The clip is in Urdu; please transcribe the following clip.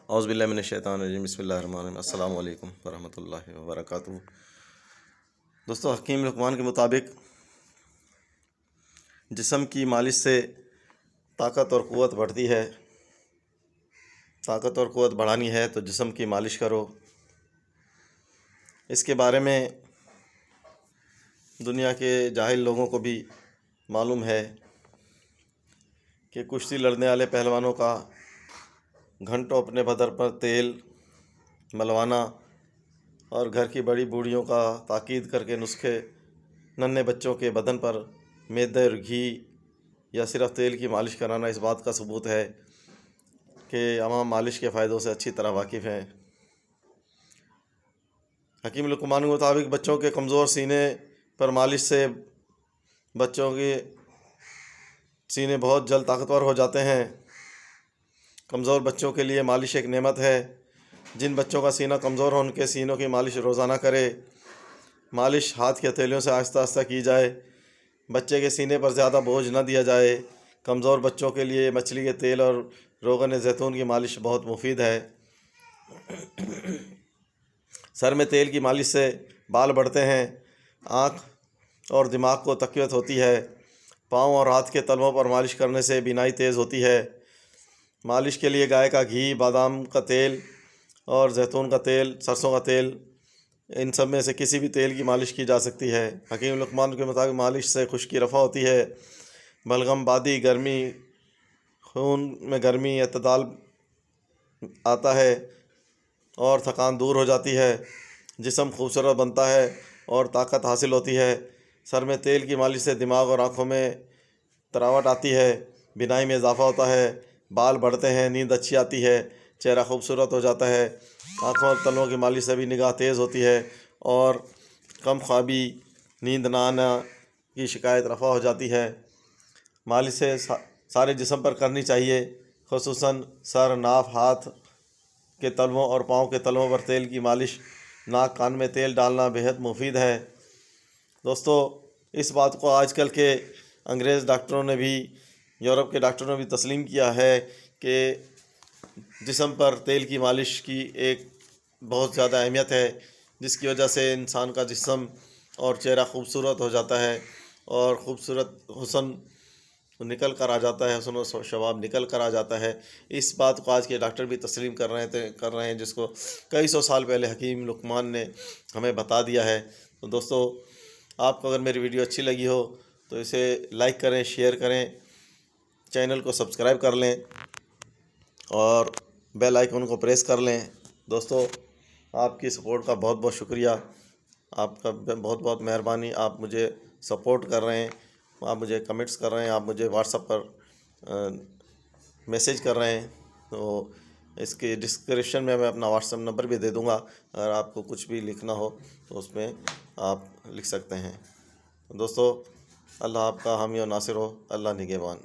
اعوذ باللہ من الشیطان الرجیم، بسم اللہ الرحمن الرحیم۔ السلام علیکم ورحمۃ اللہ وبرکاتہ۔ دوستو، حکیم لقمان کے مطابق جسم کی مالش سے طاقت اور قوت بڑھتی ہے۔ طاقت اور قوت بڑھانی ہے تو جسم کی مالش کرو۔ اس کے بارے میں دنیا کے جاہل لوگوں کو بھی معلوم ہے کہ کشتی لڑنے والے پہلوانوں کا گھنٹوں اپنے بدن پر تیل ملوانا اور گھر کی بڑی بوڑھیوں کا تاکید کر کے نسخے ننھے بچوں کے بدن پر میدے اور گھی یا صرف تیل کی مالش کرانا اس بات کا ثبوت ہے کہ عوام مالش کے فائدوں سے اچھی طرح واقف ہیں۔ حکیم لقمان کے مطابق بچوں کے کمزور سینے پر مالش سے بچوں کے سینے بہت جلد طاقتور ہو جاتے ہیں۔ کمزور بچوں کے لیے مالش ایک نعمت ہے۔ جن بچوں کا سینہ کمزور ہو ان کے سینوں کی مالش روزانہ کرے۔ مالش ہاتھ کی ہتھیلیوں سے آہستہ آہستہ کی جائے۔ بچے کے سینے پر زیادہ بوجھ نہ دیا جائے۔ کمزور بچوں کے لیے مچھلی کے تیل اور روغن زیتون کی مالش بہت مفید ہے۔ سر میں تیل کی مالش سے بال بڑھتے ہیں، آنکھ اور دماغ کو تقویت ہوتی ہے۔ پاؤں اور ہاتھ کے تلووں پر مالش کرنے سے بینائی تیز ہوتی ہے۔ مالش کے لیے گائے کا گھی، بادام کا تیل اور زیتون کا تیل، سرسوں کا تیل، ان سب میں سے کسی بھی تیل کی مالش کی جا سکتی ہے۔ حکیم لقمان کے مطابق مالش سے خشکی رفع ہوتی ہے، بلغم بادی، گرمی، خون میں گرمی، اعتدال آتا ہے اور تھکان دور ہو جاتی ہے۔ جسم خوبصورت بنتا ہے اور طاقت حاصل ہوتی ہے۔ سر میں تیل کی مالش سے دماغ اور آنکھوں میں تراوٹ آتی ہے، بینائی میں اضافہ ہوتا ہے، بال بڑھتے ہیں، نیند اچھی آتی ہے، چہرہ خوبصورت ہو جاتا ہے۔ آنکھوں اور تلووں کی مالش سے بھی نگاہ تیز ہوتی ہے اور کم خوابی، نیند نہ آنا کی شکایت رفع ہو جاتی ہے۔ مالش سے سارے جسم پر کرنی چاہیے، خصوصاً سر، ناف، ہاتھ کے تلووں اور پاؤں کے تلووں پر تیل کی مالش، ناک کان میں تیل ڈالنا بہت مفید ہے۔ دوستو، اس بات کو آج کل کے انگریز ڈاکٹروں نے بھی، یورپ کے ڈاکٹروں نے بھی تسلیم کیا ہے کہ جسم پر تیل کی مالش کی ایک بہت زیادہ اہمیت ہے، جس کی وجہ سے انسان کا جسم اور چہرہ خوبصورت ہو جاتا ہے اور خوبصورت حسن نکل کر آ جاتا ہے، حسن و شباب نکل کر آ جاتا ہے۔ اس بات کو آج کے ڈاکٹر بھی تسلیم کر رہے ہیں، جس کو کئی سو سال پہلے حکیم لقمان نے ہمیں بتا دیا ہے۔ تو دوستو، آپ کو اگر میری ویڈیو اچھی لگی ہو تو اسے لائک کریں، شیئر کریں، چینل کو سبسکرائب کر لیں اور بیل آئیکن کو پریس کر لیں۔ دوستو، آپ کی سپورٹ کا بہت بہت شکریہ، آپ کا بہت بہت مہربانی۔ آپ مجھے سپورٹ کر رہے ہیں، آپ مجھے کمنٹس کر رہے ہیں، آپ مجھے واٹس ایپ پر میسیج کر رہے ہیں۔ تو اس کے ڈسکرپشن میں اپنا واٹس ایپ نمبر بھی دے دوں گا، اگر آپ کو کچھ بھی لکھنا ہو تو اس میں آپ لکھ سکتے ہیں۔ دوستو، اللہ آپ کا حامی و ناصر ہو، اللہ نگہبان۔